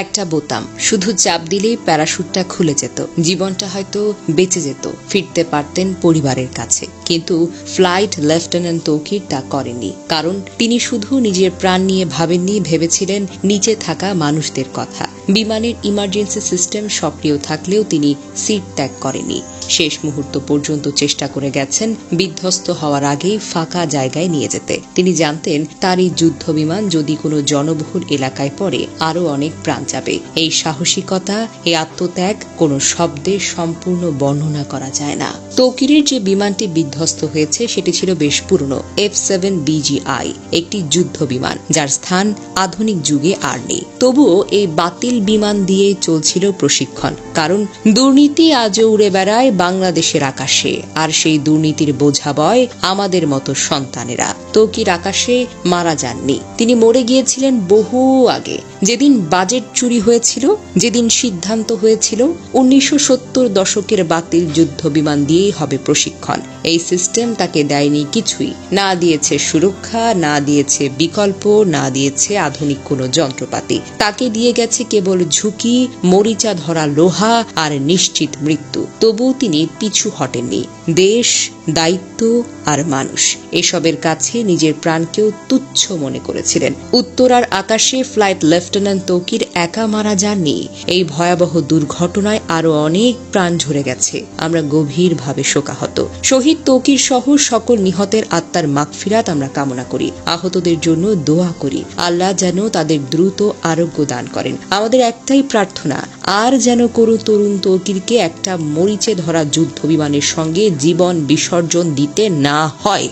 একটা বোতাম, শুধু চাপ দিলেই প্যারাশুটটা খুলে যেত, জীবনটা হয়তো বেঁচে যেত, ফিরতে পারতেন পরিবারের কাছে। কিন্তু ফ্লাইট লেফটেন্যান্ট তৌকির তা করেননি, কারণ তিনি শুধু নিজের প্রাণ নিয়ে ভাবেননি, ভেবেছিলেন নিচে থাকা মানুষদের কথা। বিমানের ইমার্জেন্সি সিস্টেম সক্রিয় থাকলেও তিনি সিট ত্যাগ করেননি। শেষ মুহূর্ত পর্যন্ত চেষ্টা করে গেছেন বিধ্বস্ত হওয়ার আগেই ফাঁকা জায়গায় নিয়ে যেতে। তিনি জানতেন তার এই যুদ্ধ বিমান যদি কোনো জনবহুল এলাকায় পড়ে আরো অনেক প্রাণ যাবে। এই সাহসিকতা, এই আত্মত্যাগ কোনো শব্দে সম্পূর্ণ বর্ণনা করা যায় না। তৌকিরের যে বিমানটি বিধ্বস্ত হয়েছে সেটি ছিল বেশ পুরনো F-7BGI, একটি যুদ্ধ বিমান যার স্থান আধুনিক যুগে আর নেই। তবুও এই বাতিল বিমান দিয়ে চলছিল প্রশিক্ষণ, কারণ দুর্নীতি আজও উড়ে বেড়ায় বাংলাদেশের আকাশে, আর সেই দুর্নীতির বোঝা বয় আমাদের মতো সন্তানেরা। তৌকির আকাশে মারা যাননি, তিনি মরে গিয়েছিলেন বহু আগে। যেদিন বাজেট চুরি হয়েছিল, যেদিন সিদ্ধান্ত হয়েছিল 1970 দশকের বাতিল যুদ্ধ বিমান দিয়েই হবে প্রশিক্ষণ, এই সিস্টেম তাকে দেয়নি কিছুই। না দিয়েছে সুরক্ষা, না দিয়েছে বিকল্প, না দিয়েছে আধুনিক কোনো যন্ত্রপাতি। তাকে দিয়ে গেছে কেবল ঝুঁকি, মরিচা ধরা লোহা আর নিশ্চিত মৃত্যু। তবুও তিনি পিছু হটেননি। দেশ, দায়িত্ব আর মানুষ, এসবের কাছে নিজের প্রাণকেও তুচ্ছ মনে করেছিলেন। উত্তরার আকাশে ফ্লাইট লেফটেন্যান্ট তৌকির একা মারা যাননি। এই ভয়াবহ দুর্ঘটনায় আরো অনেক প্রাণ ঝরে গেছে। আমরা গভীরভাবে শোকাহত। শহীদ তৌকির সহ সকল নিহতের আত্মার মাগফিরাত আমরা কামনা করি। আহতদের জন্য দোয়া করি, আল্লাহ যেন তাদের দ্রুত আরোগ্য দান করেন। আমাদের একটাই প্রার্থনা, আর যেন কোনো তরুণ তৌকিরকে একটা মরিচে ধরা যুদ্ধ বিমানের সঙ্গে জীবন বিসর্জন দিতে না হয়।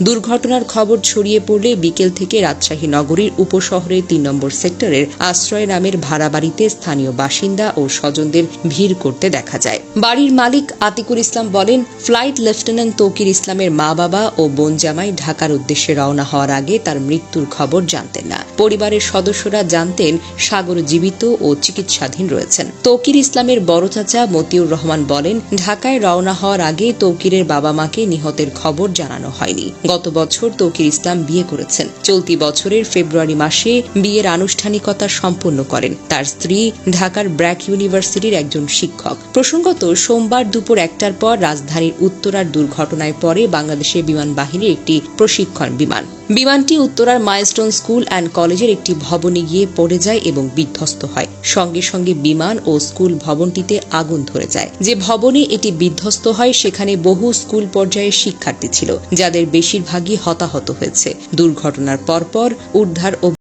দুর্ঘটনার খবর ছড়িয়ে পড়লে বিকেল থেকে রাজশাহী নগরীর উপশহরের 3 নম্বর সেক্টরের আশ্রয় নামের ভাড়া বাড়িতে স্থানীয় বাসিন্দা ও স্বজনদের ভিড় করতে দেখা যায়। বাড়ির মালিক আতিকুল ইসলাম বলেন, ফ্লাইট লেফটেন্যান্ট তৌকির ইসলামের মা বাবা ও বোন জামাই ঢাকার উদ্দেশ্যে রওনা হওয়ার আগে তার মৃত্যুর খবর জানতেন না। পরিবারের সদস্যরা জানতেন সাগর জীবিত ও চিকিৎসাধীন রয়েছেন। তৌকির ইসলামের বড় চাচা মতিউর রহমান বলেন, ঢাকায় রওনা হওয়ার আগে তৌকিরের বাবা মাকে নিহতের খবর জানানো হয়নি। গত বছর তৌকির ইসলাম বিয়ে করেছেন। চলতি বছরের ফেব্রুয়ারি মাসে বিয়ের আনুষ্ঠানিকতা সম্পন্ন করেন। তার স্ত্রী ঢাকার ব্র্যাক ইউনিভার্সিটির একজন শিক্ষক। প্রসঙ্গত, সোমবার দুপুর 1টার পর রাজধানীর উত্তরার দুর্ঘটনায় পরে বাংলাদেশের বিমান বাহিনীর একটি প্রশিক্ষণ বিমান। বিমানটি উত্তরার মাইলস্টোন স্কুল অ্যান্ড কলেজের একটি ভবনে গিয়ে পড়ে যায় এবং বিধ্বস্ত হয়। সঙ্গে সঙ্গে বিমান ও স্কুল ভবনটিতে আগুন ধরে যায়। যে ভবনে এটি বিধ্বস্ত হয় সেখানে বহু স্কুল পর্যায়ের শিক্ষার্থী ছিল, যাদের বেশিরভাগই হতাহত হয়েছে। দুর্ঘটনার পরপর উদ্ধার